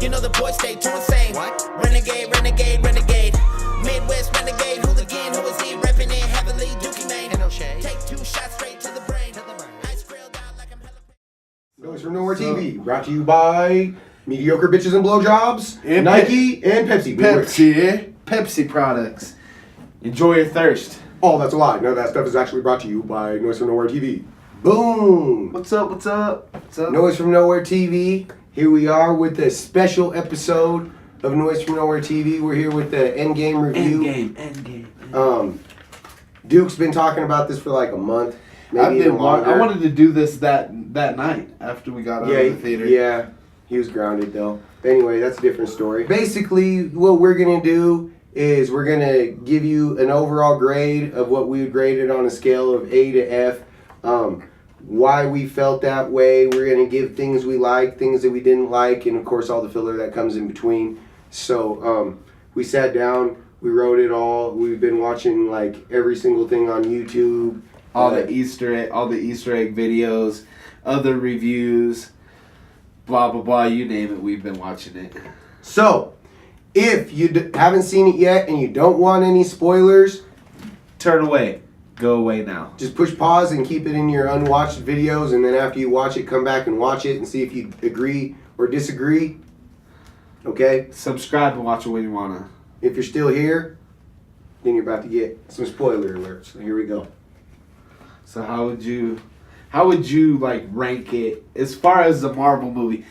You know the boys stay too insane. Renegade, renegade, renegade. Midwest renegade, hooligan, who is he? Reppin' it heavily, Dookie Mane. Take 2 shots straight to the brain. Ice grilled out like I'm hella. Noise from Nowhere TV, brought to you by Mediocre Bitches and Blowjobs, and Nike, and Pepsi. Pepsi products. Enjoy your thirst. Oh, that's a lie. None of that stuff is actually brought to you by Noise from Nowhere TV. Boom! What's up? What's up? What's up? Noise from Nowhere TV. Here we are with a special episode of Noise from Nowhere TV. We're here with the End Game review. End game. Duke's been talking about this for like a month. Maybe even longer. I wanted to do this that night after we got out of the theater. Yeah, he was grounded though. But anyway, that's a different story. Basically, what we're gonna do is we're gonna give you an overall grade of what we would grade it on a scale of A to F. Why we felt that way. We're gonna give things we like, things that we didn't like, and of course all the filler that comes in between. So we sat down, we wrote it all. We've been watching like every single thing on YouTube. All the Easter egg videos, other reviews, blah blah blah. You name it, we've been watching it. So, if you haven't seen it yet and you don't want any spoilers, turn away. Go away now. Just push pause and keep it in your unwatched videos, and then after you watch it, come back and watch it and see if you agree or disagree. Okay? Subscribe and watch it when you wanna. If you're still here, then you're about to get some spoiler alerts. So here we go. So how would you like rank it as far as the Marvel movie?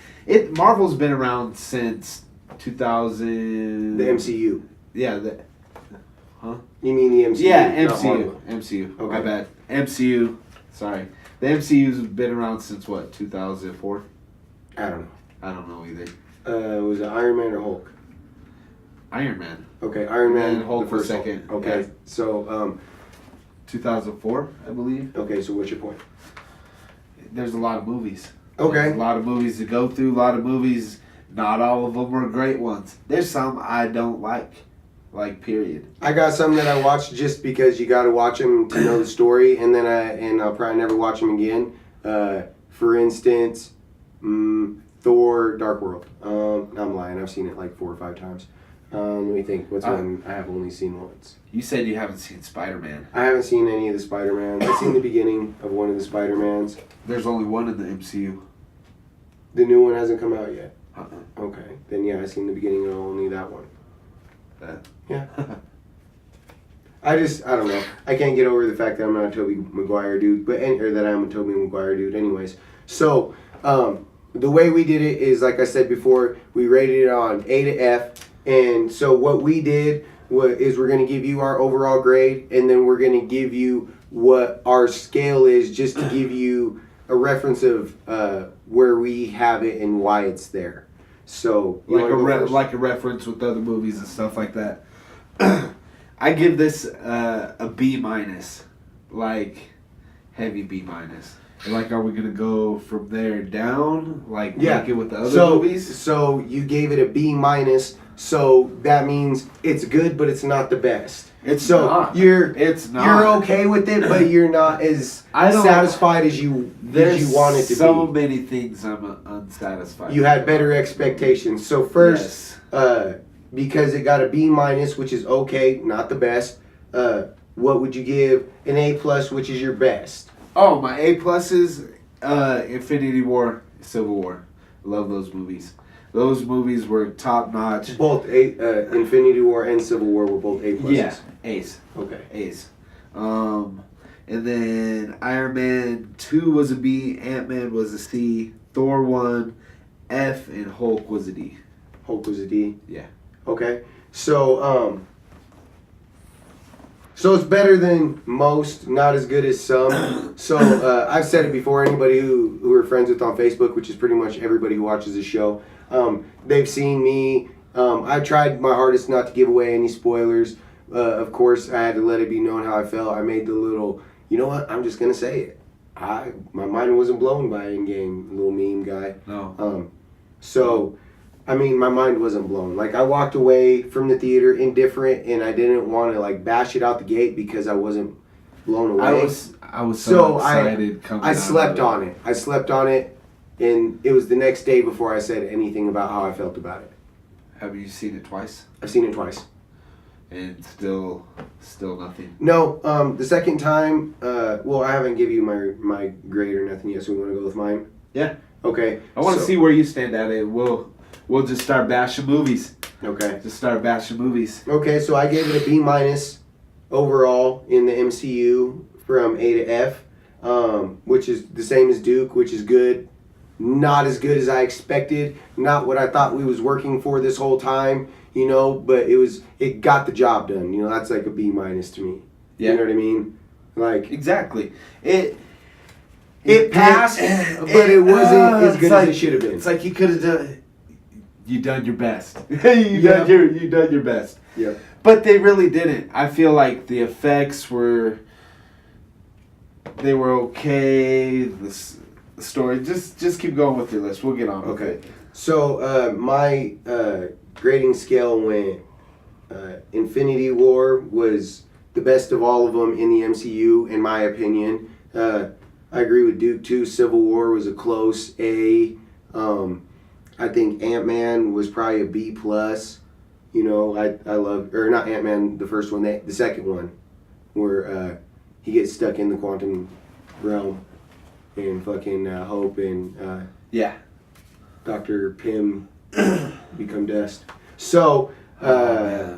Marvel's been around since 2000. The MCU. Yeah. Huh? You mean the MCU? Yeah, MCU. Okay. My bad. MCU. Sorry. The MCU's been around since what? 2004. I don't know. I don't know either. Was it Iron Man or Hulk? Iron Man. Okay, Iron Man. And Hulk the first for second. Hulk. Okay, yeah. So 2004, I believe. Okay, so what's your point? There's a lot of movies. Okay. There's a lot of movies to go through. A lot of movies. Not all of them were great ones. There's some I don't like. Like, period. I got some that I watched just because you got to watch them to know the story, and then I'll probably never watch them again. For instance, Thor: Dark World. I'm lying. I've seen it like 4 or 5 times. Let me think. What's one I have only seen once? You said you haven't seen Spider-Man. I haven't seen any of the Spider-Mans. I've seen the beginning of one of the Spider-Mans. There's only one in the MCU. The new one hasn't come out yet. Uh-uh. Okay. Then yeah, I've seen the beginning of only that one. Yeah. I don't know. I can't get over the fact that I'm not a Tobey Maguire dude, or that I'm a Tobey Maguire dude anyways. So, the way we did it is, like I said before, we rated it on A to F. And so what we did is we're going to give you our overall grade, and then we're going to give you what our scale is, just to give you a reference of where we have it and why it's there. So like a reference with other movies and stuff like that. I give this a B minus, like heavy B minus. Like, are we gonna go from there down? Like, make it with the other movies? So you gave it a B minus. So that means it's good, but it's not the best. It's not. You're okay with it, but you're not as satisfied as you want it to be. So many things I'm unsatisfied. You had better expectations. So first, because it got a B minus, which is okay, not the best. What would you give an A plus, which is your best? Oh, my A plus is Infinity War, Civil War. Love those movies. Those movies were top notch. Both Infinity War and Civil War were both A pluses. Yeah, A's. Okay. A's. And then Iron Man 2 was a B, Ant-Man was a C, Thor 1, F, and Hulk was a D. Hulk was a D? Yeah. Okay. So it's better than most, not as good as some. So I've said it before, anybody who we're friends with on Facebook, which is pretty much everybody who watches this show, they've seen me. I tried my hardest not to give away any spoilers. Of course, I had to let it be known how I felt. I made the little, you know what, I'm just going to say it. My mind wasn't blown by Endgame, little meme guy. No. So, I mean, my mind wasn't blown. Like, I walked away from the theater indifferent, and I didn't want to, like, bash it out the gate because I wasn't blown away. I was so excited coming I slept on it. I slept on it And it was the next day before I said anything about how I felt about it. Have you seen it twice? I've seen it twice. And still nothing. No, the second time, well, I haven't given you my grade or nothing yet, so we want to go with mine? Yeah. Okay. I want to see where you stand at it. We'll just start bashing movies. Okay. Just start bashing movies. Okay, so I gave it a B minus overall in the MCU from A to F, which is the same as Duke, which is good. Not as good as I expected. Not what I thought we was working for this whole time, you know, but it got the job done. You know, that's like a B minus to me. Yeah. You know what I mean? Like Exactly. It passed, but it wasn't as good as it should have been. It's like you could have done. You done your best. you Yeah. done your best. Yeah. But they really didn't. I feel like the effects were. They were okay. The story. Just keep going with your list. We'll get on. Okay. So my grading scale went. Infinity War was the best of all of them in the MCU, in my opinion. I agree with Duke too. Civil War was a close A. I think Ant-Man was probably a B plus. You know, I love, or not Ant-Man, the first one, the second one, where he gets stuck in the quantum realm, and fucking Hope and Yeah. Dr. Pym become dust. So that's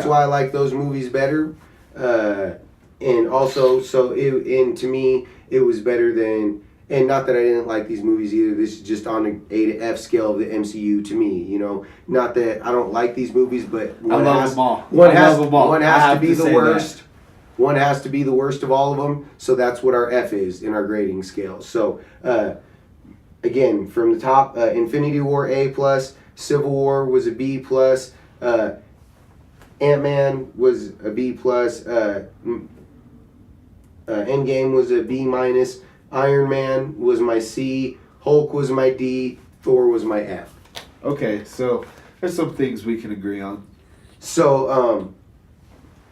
why I like those movies better. And also, to me, it was better than. And not that I didn't like these movies either. This is just on an A to F scale of the MCU to me. You know, not that I don't like these movies, but I love them all. One I love them all. One I has have to be to the say worst. that. One has to be the worst of all of them. So that's what our F is in our grading scale. So again, from the top, Infinity War A plus, Civil War was a B plus, Ant-Man was a B plus, End Game was a B minus. Iron Man was my C, Hulk was my D, Thor was my F. Okay, so there's some things we can agree on. So,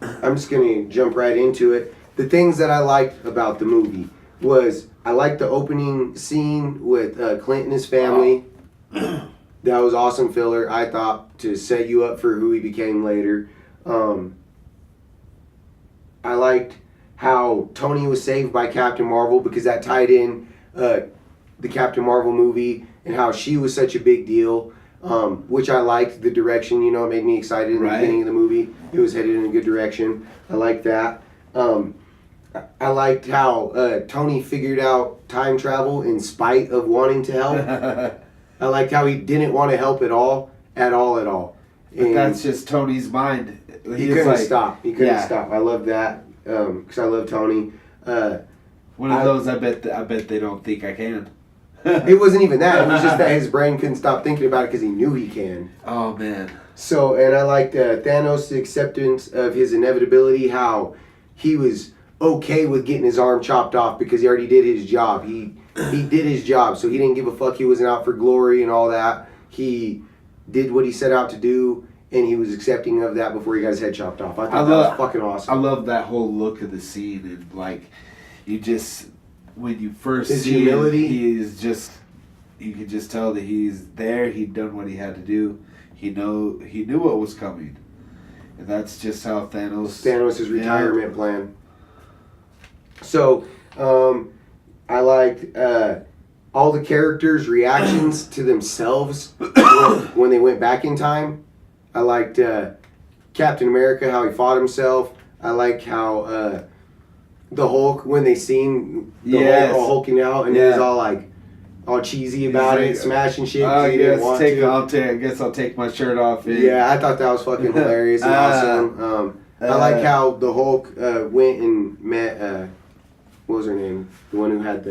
I'm just going to jump right into it. The things that I liked about the movie was I liked the opening scene with Clint and his family. That was awesome filler, I thought, to set you up for who he became later. I liked how Tony was saved by Captain Marvel because that tied in the Captain Marvel movie and how she was such a big deal, which I liked the direction, you know, it made me excited in the beginning of the movie. It was headed in a good direction. I liked that. I liked how Tony figured out time travel in spite of wanting to help. I liked how he didn't want to help at all. But that's just Tony's mind. He couldn't stop. He couldn't stop. I love that. Because I love Tony. One of those, I bet they don't think I can. It wasn't even that. It was just that his brain couldn't stop thinking about it because he knew he can. Oh, man. So, and I liked Thanos' acceptance of his inevitability, how he was okay with getting his arm chopped off because he already did his job. He did his job, so he didn't give a fuck. He wasn't out for glory and all that. He did what he set out to do. And he was accepting of that before he got his head chopped off. I thought that was fucking awesome. I love that whole look of the scene. And, like, when you first his see humility. You could just tell that he's there. He'd done what he had to do. He knew what was coming. And that's just how Thanos' retirement plan. So, I liked all the characters' reactions to themselves when they went back in time. I liked Captain America, how he fought himself. I like how the Hulk, when they seen the Hulk all hulking out, and he was all cheesy about it, smashing shit because he didn't want to. I guess I'll take my shirt off. Yeah, I thought that was fucking hilarious and awesome. I like how the Hulk went and met, what was her name? The one who had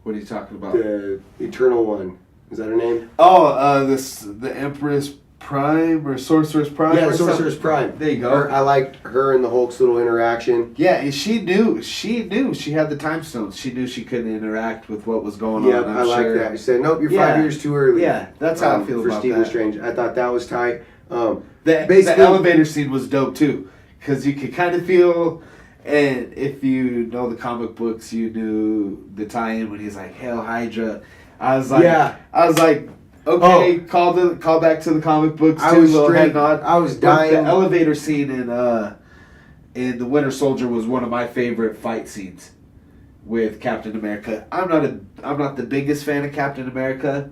What are you talking about? the Eternal One. Is that her name? Oh, the Empress Prime or Sorceress Prime? Yeah, Sorceress Prime. There you go. I liked her and the Hulk's little interaction. Yeah, and she knew. She had the time stones. She knew she couldn't interact with what was going on. Yeah, I like that. She said, nope, you're 5 years too early. Yeah, that's how I feel for about Stephen that. Strange. I thought that was tight. The elevator scene was dope too, because you could kind of feel And if you know the comic books, you knew the tie-in when he's like, "Hail Hydra." I was like, okay, call back to the comic books too. I was little straight. head nod. I was But dying. the elevator scene in the Winter Soldier was one of my favorite fight scenes with Captain America. I'm not the biggest fan of Captain America.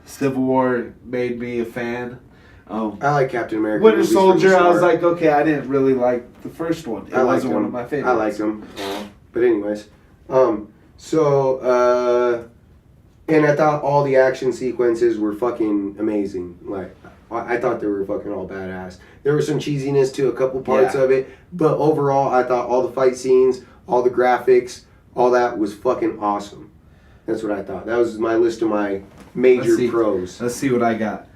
Civil War made me a fan. I like Captain America. Winter movies from Soldier, the I was start. like, okay, I didn't really like the first one. It I liked wasn't one him. of my favorites. I liked him. But anyways, and I thought all the action sequences were fucking amazing. Like, I thought they were fucking all badass. There was some cheesiness to a couple parts of it, but overall, I thought all the fight scenes, all the graphics, all that was fucking awesome. That's what I thought. That was my list of my major pros. Let's see what I got.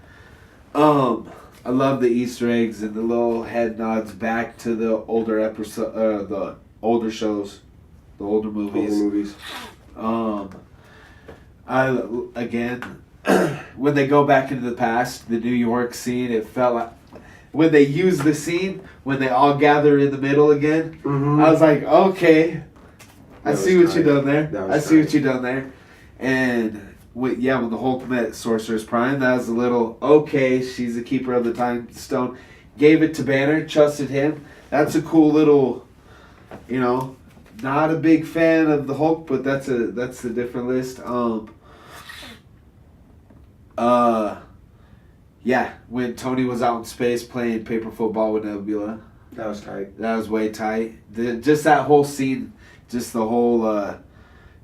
I love the Easter eggs and the little head nods back to the older episode, the older shows, the older movies. When they go back into the past, the New York scene, it felt like when they use the scene when they all gather in the middle again. Mm-hmm. I was like, okay, I see what you done there. That I was see what tight. you done there, and. When the Hulk met Sorcerer's Prime, that was a little, okay, she's the keeper of the time stone. Gave it to Banner, trusted him. That's a cool little, not a big fan of the Hulk, but that's a different list. When Tony was out in space playing paper football with Nebula. That was tight. That was way tight. Just that whole scene, just the whole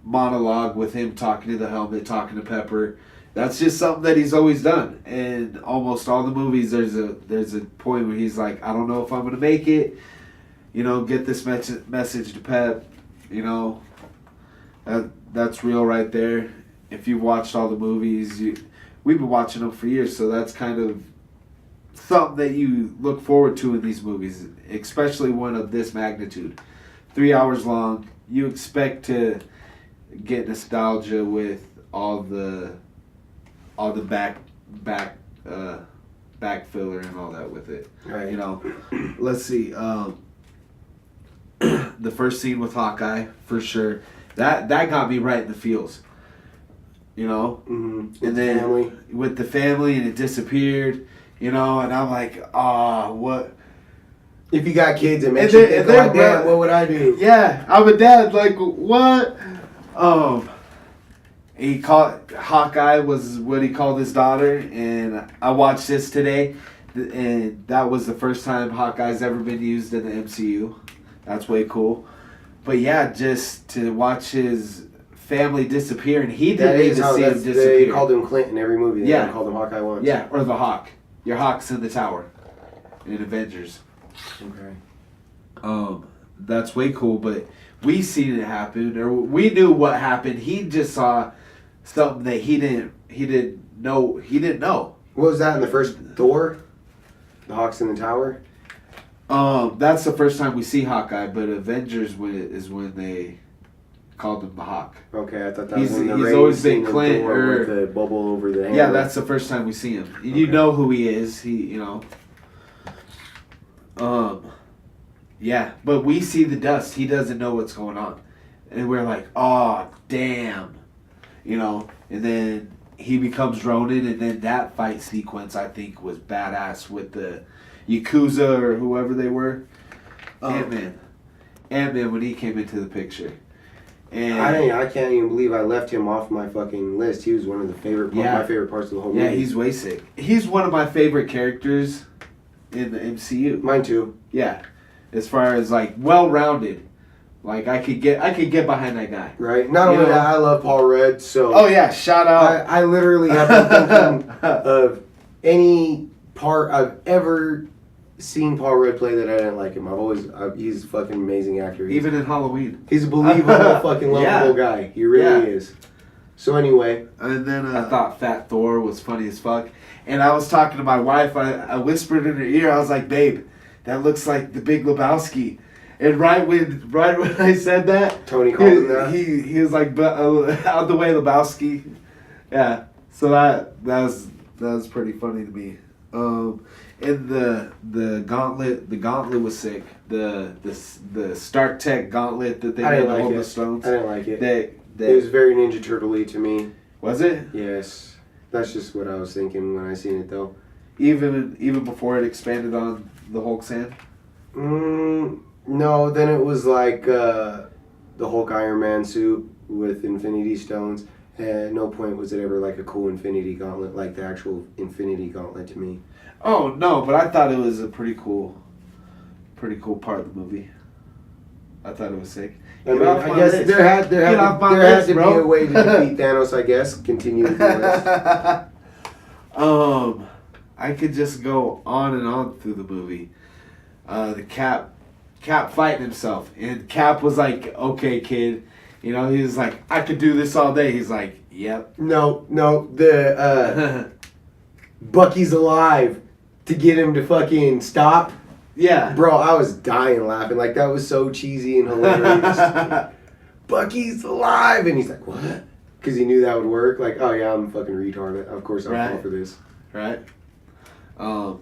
monologue with him talking to the helmet, talking to Pepper. That's just something that he's always done. And almost all the movies, there's a point where he's like, I don't know if I'm gonna make it. Get this message to Pep. That's real right there. If you've watched all the movies, we've been watching them for years, so that's kind of something that you look forward to in these movies, especially one of this magnitude. 3 hours long. You expect to get nostalgia with all the back filler and all that with it. Right. Let's see. The first scene with Hawkeye, for sure. That got me right in the feels. Mm-hmm. And then family. with the family and it disappeared, and I'm like, what? If you got kids and makes And you then- think, and then, like, Dad, bro- what would I do? Yeah, I'm a dad. Like, what? He called Hawkeye was what he called his daughter, and I watched this today, and that was the first time Hawkeye's ever been used in the MCU. That's way cool. But yeah, just to watch his family disappear, and he didn't even see him disappear. They called him Clint in every movie. They Yeah. never called him Hawkeye once. Yeah, or the Hawk. Your Hawk's in the tower in Avengers. Okay. That's way cool, but we seen it happen, or we knew what happened. He just saw something that he didn't know. What was that in the first Thor? The Hawks in the Tower? That's the first time we see Hawkeye, but Avengers is when they called him the Hawk. Okay, I thought that He's- was in the he's rain always been scene in Clint, Thor or- with the bubble over the hand. Yeah, that's the first time we see him. You Okay. know who he is. Yeah, but we see the dust. He doesn't know what's going on. And we're like, oh, damn. And then he becomes Ronin, and then that fight sequence, I think, was badass with the Yakuza or whoever they were. Ant-Man, when he came into the picture. And I can't even believe I left him off my fucking list. He was one of the my favorite parts of the whole movie. yeah, he's way sick. He's one of my favorite characters in the MCU. Mine too. Yeah, as far as like well-rounded, like I could get behind that guy. Right? Not only that, I love Paul Rudd, so Oh yeah, shout out. I literally have been thinking of any part I've ever seen Paul Rudd play that I didn't like him. He's a fucking amazing actor. Even in Halloween. He's a believable fucking lovable guy. He really is. So anyway, And then I thought Fat Thor was funny as fuck. And I was talking to my wife. I whispered in her ear. I was like, "Babe, that looks like the Big Lebowski." And right when I said that, Tony called him that. He was like, "Out the way, Lebowski." Yeah. So that was pretty funny to me. And the gauntlet was sick. The Stark Tech gauntlet that they I made didn't to like hold it. the stones. I didn't like it. That It was very Ninja Turtle-y to me. was it? Yes. That's just what I was thinking when I seen it, though. Even before it expanded on the Hulk's hand. No, then it was like the Hulk Iron Man suit with Infinity Stones. At no point was it ever like a cool Infinity Gauntlet, like the actual Infinity Gauntlet to me. Oh no, but I thought it was a pretty cool part of the movie. I thought it was sick. I mean, I guess there had to be a way to defeat Thanos. I guess continue with the list. I could just go on and on through the movie. The Cap fighting himself, and Cap was like, "Okay, kid," you know. He was like, "I could do this all day." He's like, "Yep." No, the Bucky's alive to get him to fucking stop. Yeah, Bro, I was dying laughing. Like, that was so cheesy and hilarious. Bucky's alive! And he's like, what? Because he knew that would work. Like, oh yeah, I'm fucking retarded. Of course I'll fall for this. Right. I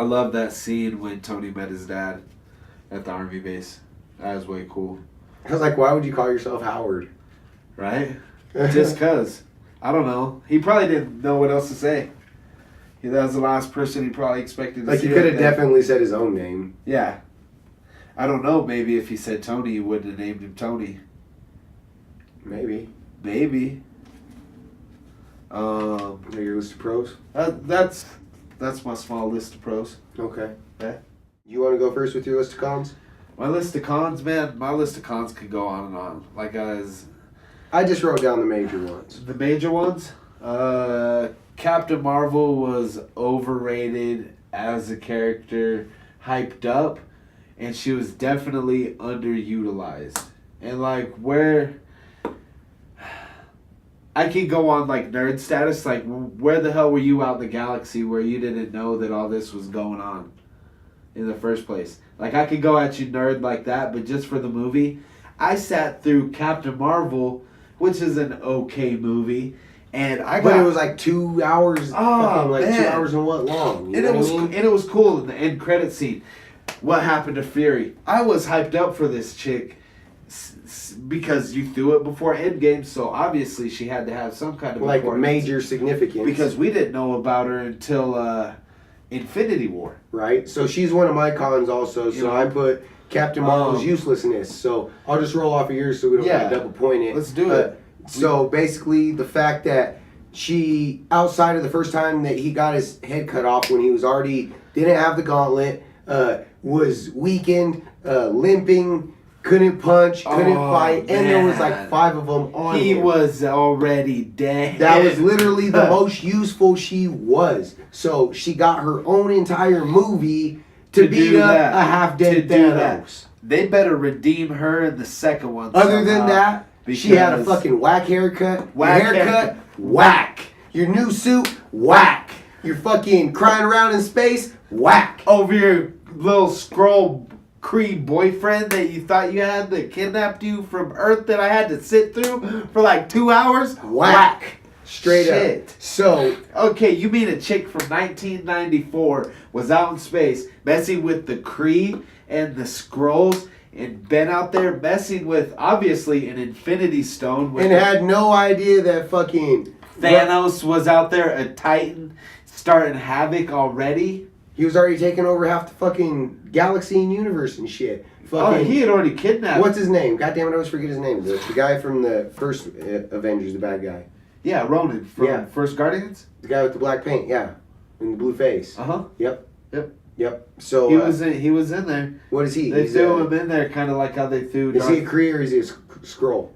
love that scene when Tony met his dad at the army base. That was way cool. I was like, why would you call yourself Howard? Right? Just cause. I don't know. He probably didn't know what else to say. That was the last person he probably expected to Like, see. he could have definitely said his own name. Yeah. I don't know. Maybe if he said Tony, he wouldn't have named him Tony. Maybe. Maybe. Your list of pros? That's my small list of pros. Okay. Yeah. You want to go first with your list of cons? My list of cons, man. My list of cons could go on and on. Like I just wrote down the major ones. the major ones. Captain Marvel was overrated as a character, hyped up, and she was definitely underutilized. And like where I could go on like nerd status, like where the hell were you out in the galaxy where you didn't know that all this was going on in the first place? Like I could go at you nerd like that, but just for the movie, I sat through Captain Marvel, which is an okay movie. And But it was like 2 hours, fucking like man. 2 hours and what long? And it was cool in the end credit scene. What happened to Fury? I was hyped up for this chick because you threw it before End Game, so obviously she had to have some kind of like importance. major significance. Because we didn't know about her until Infinity War. Right? So she's one of my cons also. So I put Captain Marvel's uselessness. So I'll just roll off of yours so we don't have to double point it. Let's do it. So basically the fact that she, outside of the first time that he got his head cut off when he was already, didn't have the gauntlet, was weakened, limping, couldn't punch, couldn't fight, and there was like 5 of them on him. He was already dead. That was literally the most useful she was. So she got her own entire movie to beat up a half-dead Thanos. They better redeem her in the second one. Other than that, she had a fucking whack haircut. Haircut, whack. Your new suit, whack. You're fucking crying around in space, whack. Over your little Skrull Kree boyfriend that you thought you had that kidnapped you from Earth that I had to sit through for like 2 hours, whack. Straight Shit. up. So, okay, you mean a chick from 1994 was out in space messing with the Kree and the Skrulls and been out there messing with, obviously, an Infinity Stone. And had no idea that fucking Thanos was out there, a Titan, starting havoc already. He was already taking over half the fucking galaxy and universe and shit. Fucking, he had already kidnapped. What's his name? God damn it, I always forget his name. The guy from the first Avengers, the bad guy. Yeah, Ronan from First Guardians. The guy with the black paint, yeah. And the blue face. Yep. So he was in there. What is he? They threw him in there, kind of like how they threw. Is he a Kree or is he a Skrull?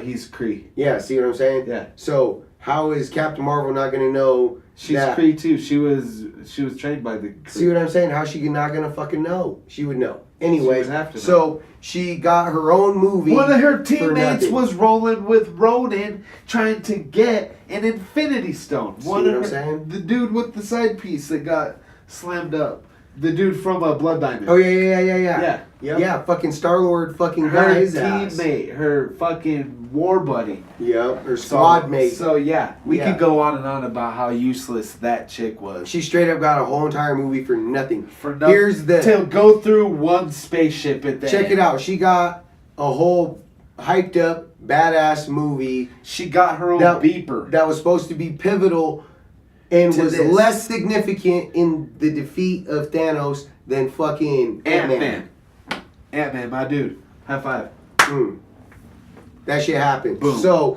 He's Kree. Yeah. See what I'm saying? Yeah. So how is Captain Marvel not going to know? She's Kree too. She was trained by the Kree. See what I'm saying? How's she not going to fucking know? She would know. Anyway, so she got her own movie. One of her teammates was rolling with Ronan, trying to get an Infinity Stone. See what I'm saying? The dude with the side piece that got slammed up. The dude from Blood Diamond. Oh yeah. Yeah. Yep. Yeah, fucking Star-Lord fucking Her got his ass. teammate, her fucking war buddy. Yeah, her squad mate. So yeah, we Yeah. could go on and on about how useless that chick was. She straight up got a whole entire movie for nothing. For nothing. Here's the To go through one spaceship at the check end. it out. She got a whole hyped up badass movie She got her own That- beeper. that was supposed to be pivotal and To was this. less significant in the defeat of Thanos than fucking Ant-Man. Ant-Man, my dude. High five. That shit happened. Boom. So,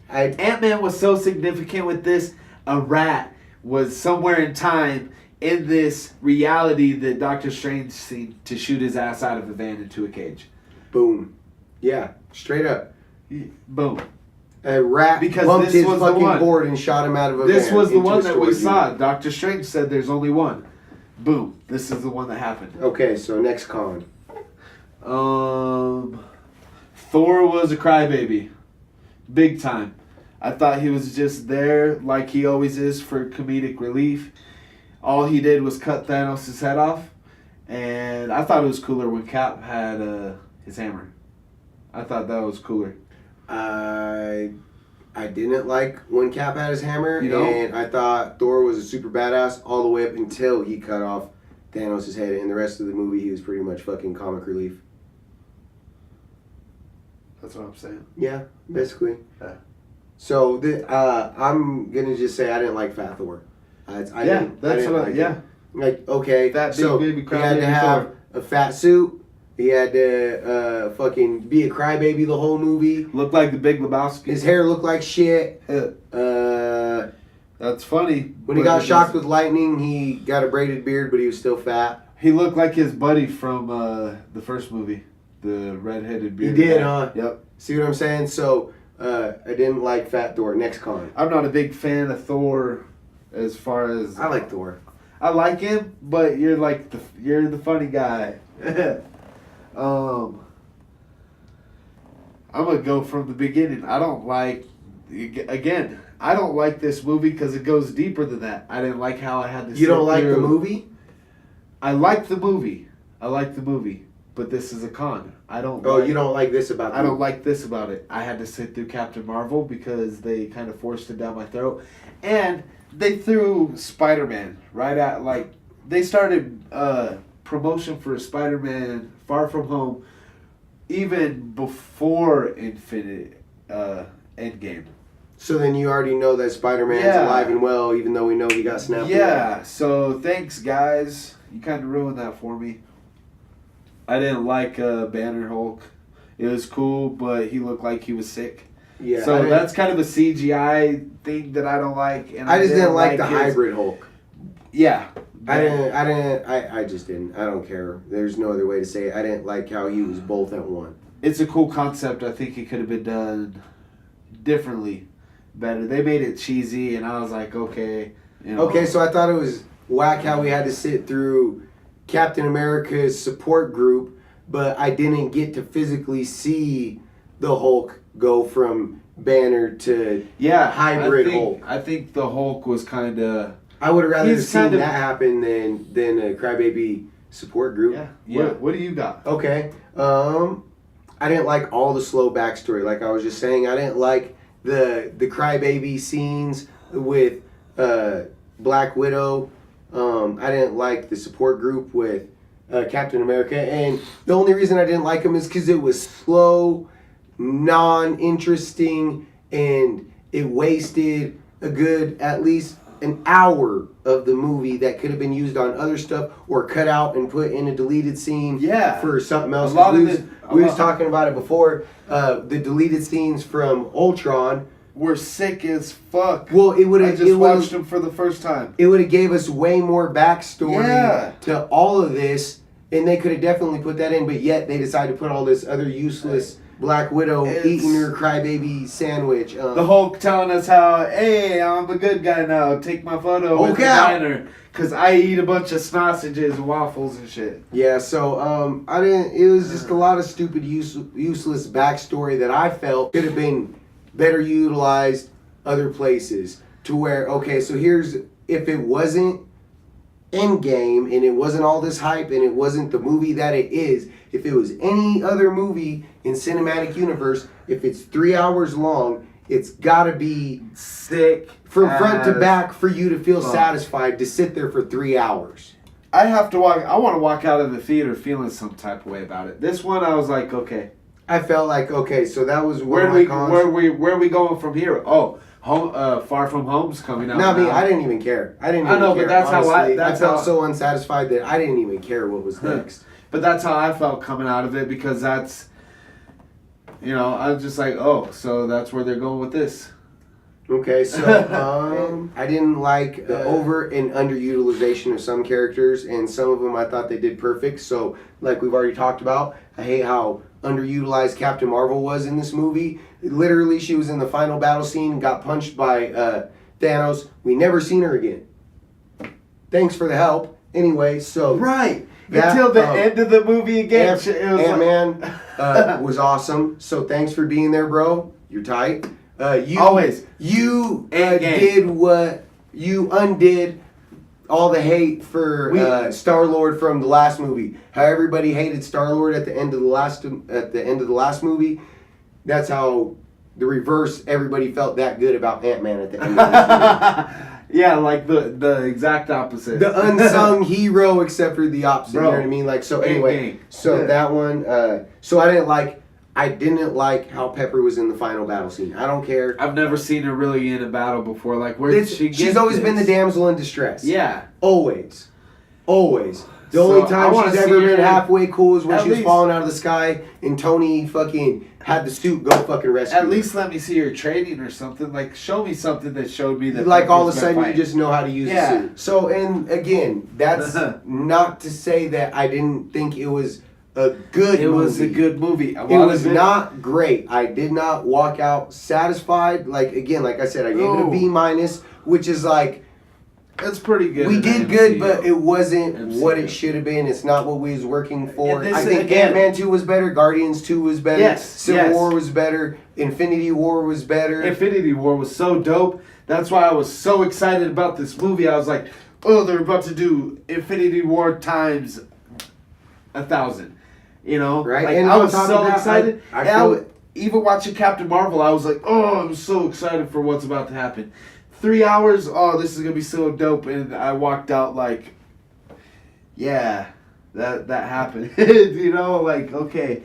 Ant-Man was so significant with this. A rat was somewhere in time in this reality that Doctor Strange seemed to shoot his ass out of a van into a cage. boom. Yeah, straight up. Boom. A rat Because bumped this his was the fucking one. board and shot him out of a This van was the into one a that we storage saw. unit. Doctor Strange said there's only one. Boom. This is the one that happened. Okay, so next con. Thor was a crybaby. Big time. I thought he was just there like he always is for comedic relief. All he did was cut Thanos' head off. And I thought it was cooler when Cap had his hammer. I thought that was cooler. I didn't like when Cap had his hammer, You don't? and I thought Thor was a super badass all the way up until he cut off Thanos' head. And the rest of the movie, he was pretty much fucking comic relief. That's what I'm saying. Yeah, basically. Yeah. So I'm gonna just say I didn't like Fat Thor. I didn't like it. Like, okay, That big so baby he had to crybaby have Thor. a fat suit. He had to fucking be a crybaby the whole movie. Looked like the Big Lebowski. His hair looked like shit. That's funny. When he but got it shocked was- with lightning, he got a braided beard, but he was still fat. He looked like his buddy from the first movie. The red-headed He beard. did, guy. huh? Yep. See what I'm saying? So I didn't like Fat Thor. Next con. I'm not a big fan of Thor as far as... I like Thor. I like him, but you're like you're the funny guy. I'm gonna go from the beginning. I don't like this movie because it goes deeper than that. I didn't like how I had to. You don't like the movie? I like the movie. But this is a con. I don't. Oh, like, you don't like this about the I don't movie? like this about it. I had to sit through Captain Marvel because they kind of forced it down my throat, and they threw Spider-Man right at they started promotion for Spider-Man Far From Home even before End Game. So then you already know that Spider-Man's Yeah. alive and well, even though we know he got snapped away. Yeah. So thanks, guys. You kind of ruined that for me. I didn't like Banner Hulk. It was cool, but he looked like he was sick. Yeah. I So didn't- that's kind of a CGI thing that I don't like. And I just didn't like the his- hybrid Hulk. Yeah. I just didn't. I don't care. There's no other way to say it. I didn't like how he was both at one. It's a cool concept. I think it could have been done differently, better. They made it cheesy, and I was like, okay. You know. Okay, so I thought it was whack how we had to sit through Captain America's support group, but I didn't get to physically see the Hulk go from Banner to Yeah, hybrid I think, Hulk. I think the Hulk was kind of... I would have rather He's have seen kind of- that happen than a Crybaby support group. Yeah. What do you got? Okay. I didn't like all the slow backstory. Like I was just saying, I didn't like the Crybaby scenes with Black Widow. I didn't like the support group with Captain America, and the only reason I didn't like them is because it was slow, non-interesting, and it wasted a good at least an hour of the movie that could have been used on other stuff or cut out and put in a deleted scene Yeah. for something else. A lot 'Cause of we was, it- we was talking about it before. The deleted scenes from Ultron. We're sick as fuck. Well, it would I have. just watched them for the first time. It would have gave us way more backstory Yeah. to all of this, and they could have definitely put that in. But yet they decided to put all this other useless Black Widow It's- eating her crybaby sandwich. The Hulk telling us how, hey, I'm a good guy now. Take my photo with the out. diner. Because I eat a bunch of sausages and waffles and shit. Yeah, so I didn't. It was just a lot of stupid, useless backstory that I felt could have been better utilized other places. To where, okay, so here's if it wasn't End Game and it wasn't all this hype and it wasn't the movie that it is, if it was any other movie in cinematic universe, if it's 3 hours long, it's gotta be sick from front to back for you to feel satisfied to sit there for 3 hours. I want to walk out of the theater feeling some type of way about it. This one, I was like, okay. I felt like, okay, so that was where are we going from here? Oh, Far From Home's coming out. Not me. I didn't even care. I know, but that's honestly. how I felt so unsatisfied that I didn't even care what was next. But that's how I felt coming out of it, because that's, I was just like, oh, so that's where they're going with this. Okay, so I didn't like the over and underutilization of some characters, and some of them I thought they did perfect. So, like we've already talked about, I hate how underutilized Captain Marvel was in this movie. Literally, she was in the final battle scene, got punched by Thanos. We never seen her again. Thanks for the help. Anyway, so right until the end of the movie again. Ant-Man was awesome. So thanks for being there, bro. You're tight. You always did what you undid all the hate for Star-Lord from the last movie. How everybody hated Star-Lord at the end of the last movie. That's how the reverse. Everybody felt that good about Ant-Man at the end of this movie. Yeah, like the exact opposite. The unsung hero, except for the opposite. Bro, you know what I mean? Like, so anyway, that one. So I didn't like how Pepper was in the final battle scene. I don't care. I've never seen her really in a battle before. Like, where did she get She's always been the damsel in distress. Yeah. Always. The only time she's ever been halfway cool is when she was falling out of the sky and Tony fucking had the suit go fucking rescue her. At least let me see her training or something. Like, show me something that showed me that. Like, all of a sudden you just know how to use the suit. So, and again, that's not to say that I didn't think it was a good movie. It was a good movie. It was not great. I did not walk out satisfied. Like, again, like I said, I gave it a B-, which is like, that's pretty good. We did good, but it wasn't what it should have been. It's not what we was working for. I think Ant-Man 2 was better. Guardians 2 was better. Yes. Civil War was better. Infinity War was better. Infinity War was so dope. That's why I was so excited about this movie. I was like, oh, they're about to do Infinity War times 1,000. Right? Like, and I was so excited. Even watching Captain Marvel, I was like, oh, I'm so excited for what's about to happen. 3 hours, oh, this is going to be so dope. And I walked out like, yeah, that happened. Like, okay.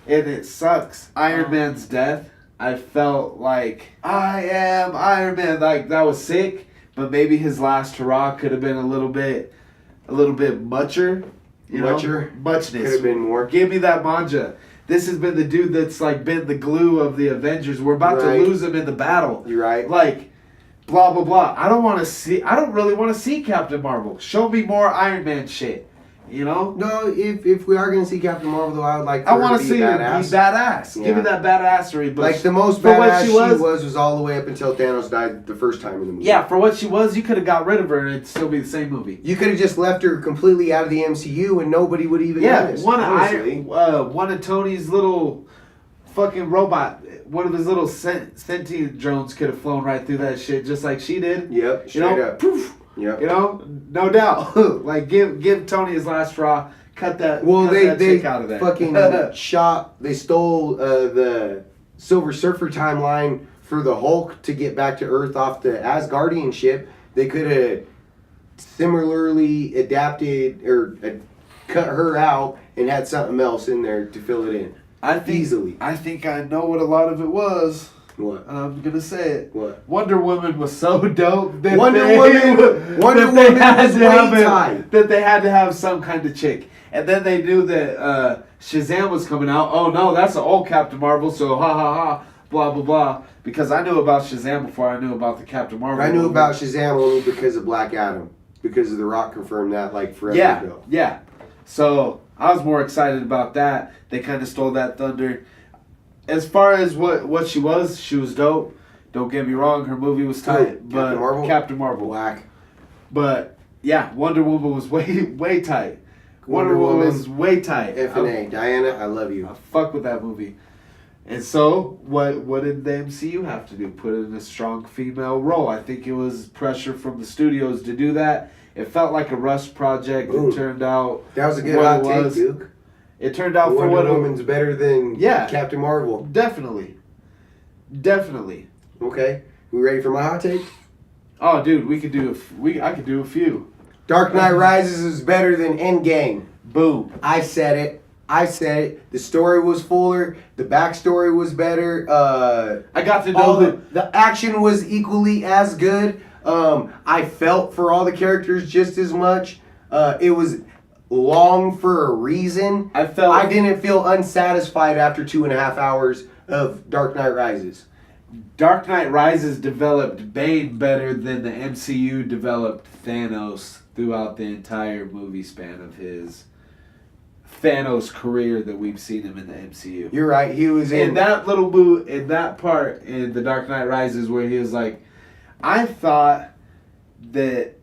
And it sucks. Iron Man's death, I felt like, I am Iron Man. Like, that was sick. But maybe his last hurrah could have been a little bit mucher. Muchness. Could have been more. Give me that manja. This has been the dude that's like been the glue of the Avengers. We're about to lose him in the battle. You're right. Like, blah blah blah. I don't really want to see Captain Marvel. Show me more Iron Man shit. No, if we are gonna see Captain Marvel, though, I would like. I want to see her be badass. Yeah. Give me that badassery. But like the most badass she was all the way up until Thanos died the first time in the movie. Yeah, for what she was, you could have got rid of her and it'd still be the same movie. You could have just left her completely out of the MCU and nobody would even notice. One of Tony's little fucking robot, one of his little sentient drones could have flown right through that shit just like she did. Yep, straight up. Poof. Yep. No doubt. Like, give Tony his last straw. Cut that. Well, they chick out of there. Fucking They stole the Silver Surfer timeline for the Hulk to get back to Earth off the Asgardian ship. They could have similarly adapted or cut her out and had something else in there to fill it in. Easily. I think I know what a lot of it was. What? I'm gonna say it. What? Wonder Woman was so dope. That Wonder Woman was way tight. That they had to have some kind of chick. And then they knew that Shazam was coming out. Oh no, that's an old Captain Marvel. So ha ha ha, blah blah blah. Because I knew about Shazam before I knew about the Captain Marvel. I knew about Shazam only because of Black Adam. Because of The Rock confirmed that like forever ago. Yeah. So I was more excited about that. They kind of stole that thunder. As far as what she was dope. Don't get me wrong, her movie was tight. But Captain Marvel. Black. But yeah, Wonder Woman was way tight. Wonder Woman was way tight. F&A. Diana, I love you. I fuck with that movie. And so, what did the MCU have to do? Put in a strong female role. I think it was pressure from the studios to do that. It felt like a rush project. Ooh. It turned out. That was a good what hot it take, was. Duke. It turned out for Wonder what it Woman's better than Yeah. Captain Marvel. Definitely. Okay, we ready for my hot take? Oh, dude, we could do I could do a few. Dark Knight Rises is better than End Game. Boom. I said it. The story was fuller. The backstory was better. I got to All know the action was equally as good. I felt for all the characters just as much. It was long for a reason. I didn't feel unsatisfied after 2.5 hours of Dark Knight Rises. Dark Knight Rises developed Bane better than the MCU developed Thanos throughout the entire movie span of his Thanos career that we've seen him in the MCU. You're right. He was In that little in that part in The Dark Knight Rises where he was like, I thought that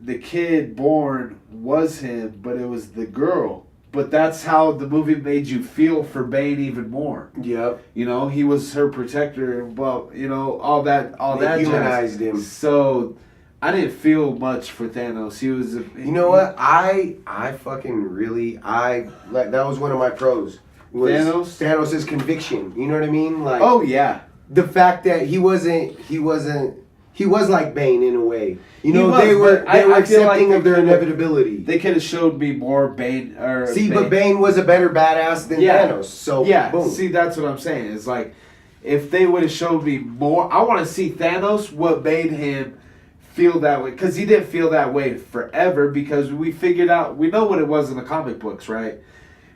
the kid born was him, but it was the girl. But that's how the movie made you feel for Bane even more. Yep. You know, he was her protector. Well, you know, all that They jazz. humanized him. So I didn't feel much for Thanos. He was. You know what? I fucking really that was one of my pros. Was Thanos' conviction. You know what I mean? Like, oh yeah. The fact that he was like Bane in a way. You know, was, they were I feel accepting like of their inevitability. They could have showed me more Bane. But Bane was a better badass than Thanos. So yeah, boom. see, that's what I'm saying. It's like if they would have showed me more. I want to see Thanos. What made him feel that way? Because he didn't feel that way forever. Because we figured out, we know what it was in the comic books, right?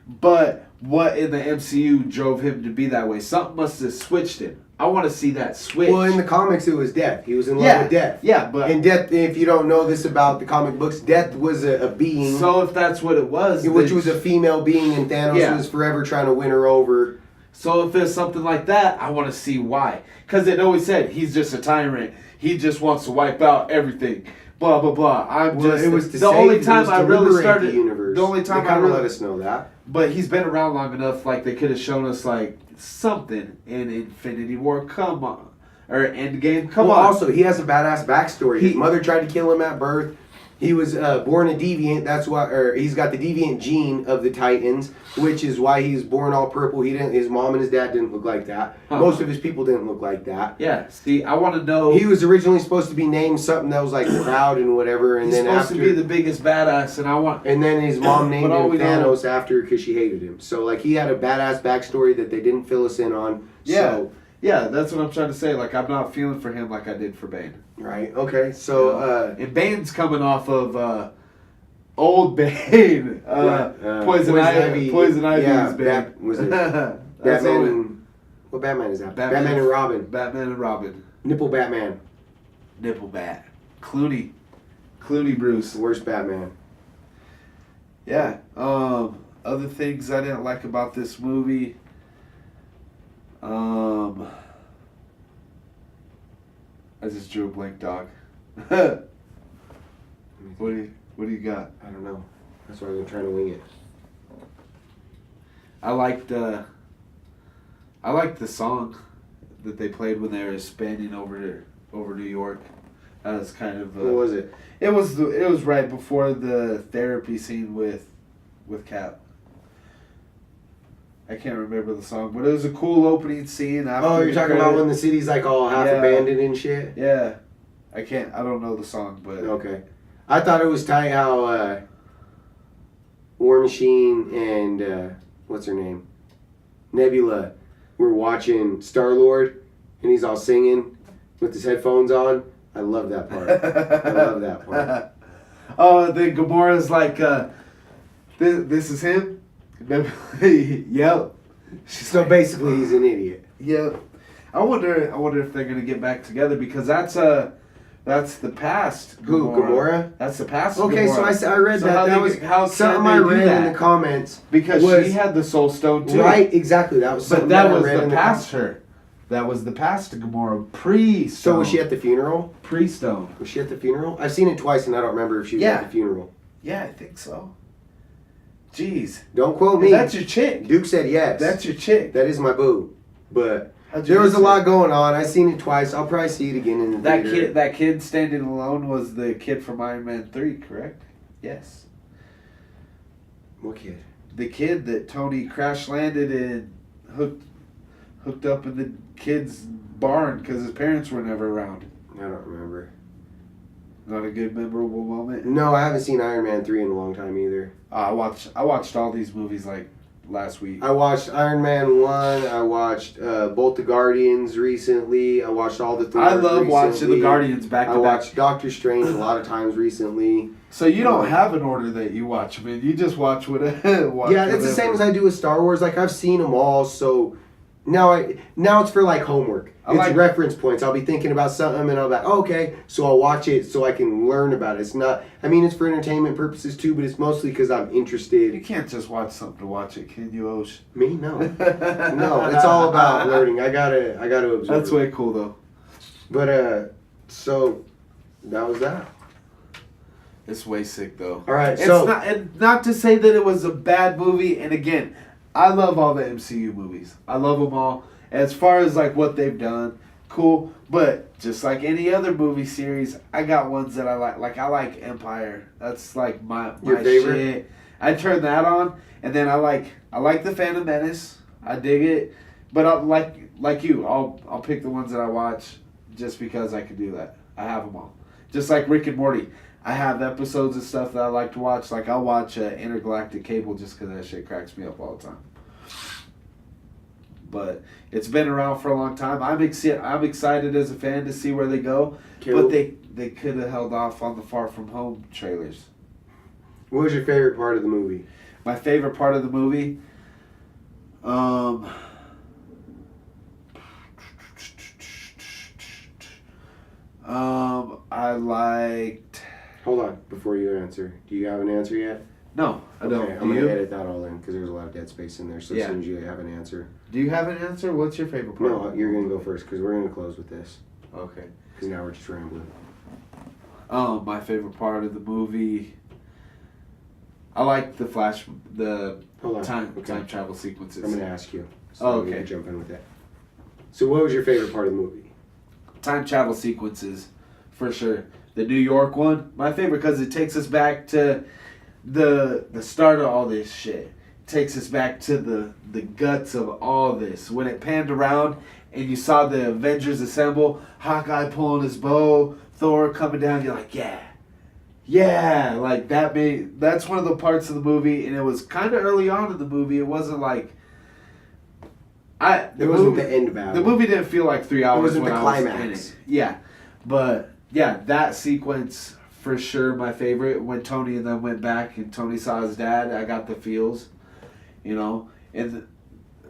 But what in the MCU drove him to be that way? Something must have switched him. I want to see that switch. Well, in the comics, it was Death. He was in love with Death. Yeah, but... And Death, if you don't know this about the comic books, Death was a being. So if that's what it was... Which was a female being, and Thanos was forever trying to win her over. So if it's something like that, I want to see why. Because it always said, he's just a tyrant. He just wants to wipe out everything. Blah, blah, blah. It was the only time I really started... the universe. The only time they kind of let us know that. But he's been around long enough, like they could have shown us like something in Infinity War. Come on. Or End Game. Come on. Also, he has a badass backstory. His mother tried to kill him at birth. He was born a deviant. That's why, or he's got the deviant gene of the Titans, which is why he's born all purple. He didn't. His mom and his dad didn't look like that. Most of his people didn't look like that. Yeah. See, I want to know. He was originally supposed to be named something that was like proud and whatever, and he's then supposed to be the biggest badass, and I want. And then his mom named him Thanos after because she hated him. So like he had a badass backstory that they didn't fill us in on. Yeah. So, yeah, that's what I'm trying to say. Like, I'm not feeling for him like I did for Bane. Right. Okay. So, and Bane's coming off of old Bane. Poison Ivy. Poison Ivy's Bane. Was it Batman? What Batman is that? Batman and Robin. Batman and Robin. Nipple Batman. Nipple Bat. Clooney Bruce. Worst Batman. Yeah. Other things I didn't like about this movie. I just drew a blank dog. What do you got? I don't know. That's why I'm trying to wing it. I liked the song that they played when they were spanning over New York. That was kind of. What was it? It was right before the therapy scene with Cap. I can't remember the song, but it was a cool opening scene. Oh, you're talking about when the city's like all half abandoned and shit? Yeah. I don't know the song, but... Okay. I thought it was tight how War Machine and, what's her name? Nebula were watching Star-Lord, and he's all singing with his headphones on. I love that part. I love that part. Oh, then Gamora's like, this is him? Yep. So basically, he's an idiot. Yep. I wonder if they're gonna get back together because that's the past. Who, Gamora? That's the past. Okay, Gamora. so I read that. That was something I read in the comments because she had the Soul Stone too. Right, exactly. That was something that was the past her. That was the past Gamora pre-Stone. So was she at the funeral? Pre-Stone. Was she at the funeral? I've seen it twice and I don't remember if she was at the funeral. Yeah, I think so. Jeez. Don't quote me. That's your chick. Duke said yes. That's your chick. That is my boo. But There was a lot going on. I seen it twice. I'll probably see it again in the theater. That kid standing alone was the kid from Iron Man 3, correct? Yes. What kid? The kid that Tony crash landed and hooked up in the kid's barn because his parents were never around. I don't remember. Not a good memorable moment. No, I haven't seen Iron Man 3 in a long time either. I watched all these movies like last week. I watched Iron Man 1. I watched both the Guardians recently. I watched all the Thor I love recently. watching the Guardians back to I back. watched Doctor Strange a lot of times recently. So you don't have an order that you watch them in. You just watch whatever. Yeah, it's the same as I do with Star Wars. Like, I've seen them all, so now it's for like homework. It's reference points. I'll be thinking about something and I'll be like, oh, okay, so I'll watch it so I can learn about it. It's not, I mean, it's for entertainment purposes too, but it's mostly because I'm interested. You can't just watch something to watch it, can you, Osh? Me? No. No, it's all about learning. I gotta observe. That's way cool though. But so that was that. It's way sick though. All right, it's so not to say that it was a bad movie. And again, I love all the MCU movies. I love them all. As far as like what they've done, cool. But just like any other movie series, I got ones that I like. Like I like Empire. That's like my favorite? shit. I turn that on, and then I like the Phantom Menace. I dig it. But I like you, I'll pick the ones that I watch just because I can do that. I have them all. Just like Rick and Morty. I have episodes and stuff that I like to watch. Like I'll watch Intergalactic Cable just because that shit cracks me up all the time. But it's been around for a long time. I'm excited as a fan to see where they go. Cool. But they could have held off on the Far From Home trailers. what was your favorite part of the movie? My favorite part of the movie, I liked. Hold on, before you answer. Do you have an answer yet? No, I don't. Okay, I'm going to edit that all in because there's a lot of dead space in there. So Yeah. as soon as you have an answer. Do you have an answer? What's your favorite part? No, you're going to go first because we're going to close with this. Okay. Because now we're just rambling. My favorite part of the movie. I like the Hold on. time Okay. travel sequences. I'm going to ask you. So Oh, I'm gonna okay. jump in with that. So what was your favorite part of the movie? Time travel sequences, for sure. The New York one, my favorite because it takes us back to the start of all this shit. It takes us back to the guts of all this. When it panned around and you saw the Avengers assemble, Hawkeye pulling his bow, Thor coming down, you're like, yeah, like that's one of the parts of the movie, and it was kind of early on in the movie. It wasn't like It wasn't the end battle. The movie didn't feel like 3 hours. It wasn't when the I was in climax. it. Yeah, but yeah, that sequence for sure my favorite. When Tony and them went back and Tony saw his dad, I got the feels, and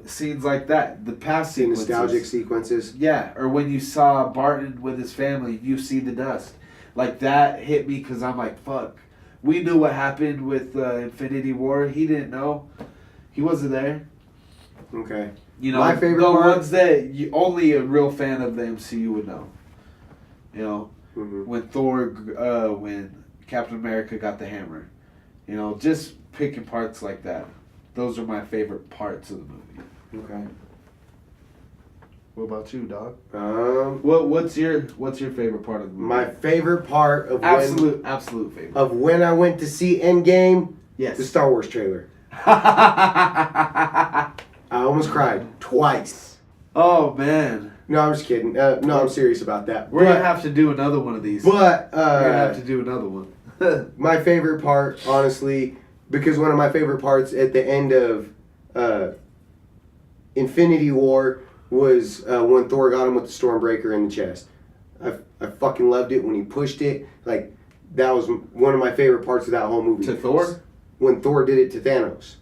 scenes like that, the past The sequences, nostalgic sequences. yeah, or when you saw Barton with his family, you see the dust, like that hit me because I'm like, fuck, we knew what happened with Infinity War. He didn't know, he wasn't there. Okay. My favorite the part? ones that only a real fan of the MCU would know. Mm-hmm. When Thor, when Captain America got the hammer. Just picking parts like that. Those are my favorite parts of the movie. Okay. What about you, dog? What's your favorite part of the movie? My favorite part of absolute favorite. of when I went to see End Game, Yes. the Star Wars trailer. I almost cried twice. Oh man. No, I'm just kidding. No, I'm serious about that. We're gonna have to do another one of these. But We're gonna have to do another one. my favorite part, honestly, because one of my favorite parts at the end of Infinity War was when Thor got him with the Stormbreaker in the chest. I fucking loved it when he pushed it. Like, that was one of my favorite parts of that whole movie. To Thor? When Thor did it to Thanos.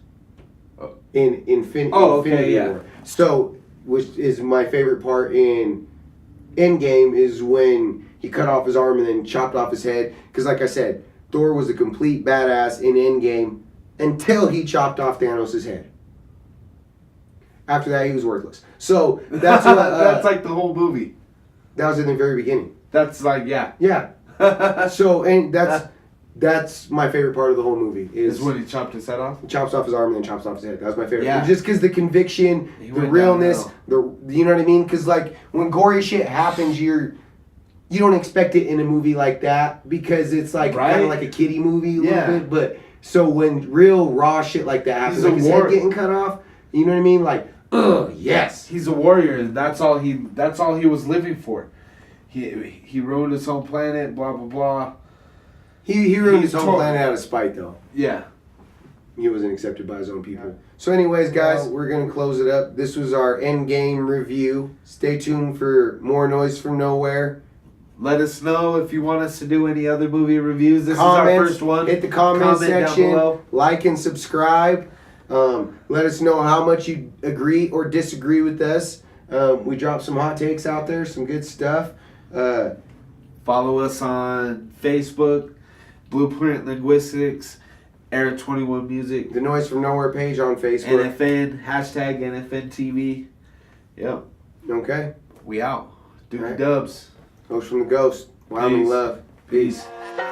Oh. In Infinity yeah. War. So, which is my favorite part in Endgame is when he cut off his arm and then chopped off his head. Because like I said, Thor was a complete badass in Endgame until he chopped off Thanos' head. After that, he was worthless. So, that's what, that's like the whole movie. that was in the very beginning. That's like, yeah. Yeah. So, and That's my favorite part of the whole movie. Is when he chopped his head off? Chops off his arm and then chops off his head. That was my favorite. Yeah. Just because the conviction, He the went realness, downhill. you know what I mean? Because like when gory shit happens, you don't expect it in a movie like that because it's like Right? kind of like a kiddie movie a Yeah. little bit. But so when real raw shit like that happens, He's a like his war- head getting cut off, you know what I mean? Like, yes. He's a warrior, and that's all he was living for. He ruined his own planet, blah blah blah. He ruined He's his whole torn. planet out of spite though. Yeah. He wasn't accepted by his own people. So anyways, guys, we're going to close it up. This was our Endgame review. Stay tuned for more Noise from Nowhere. Let us know if you want us to do any other movie reviews. This Comments, is our first one. Hit the comment down section. below. Like and subscribe. Let us know how much you agree or disagree with us. We dropped some hot takes out there, some good stuff. Follow us on Facebook, Blueprint Linguistics, Era 21 Music, The Noise from Nowhere page on Facebook. NFN, hashtag NFNTV. Yep. Okay. We out. Dookie Alright. Dubs. Osh from the Ghost. Wyoming Peace. love. Peace. Peace.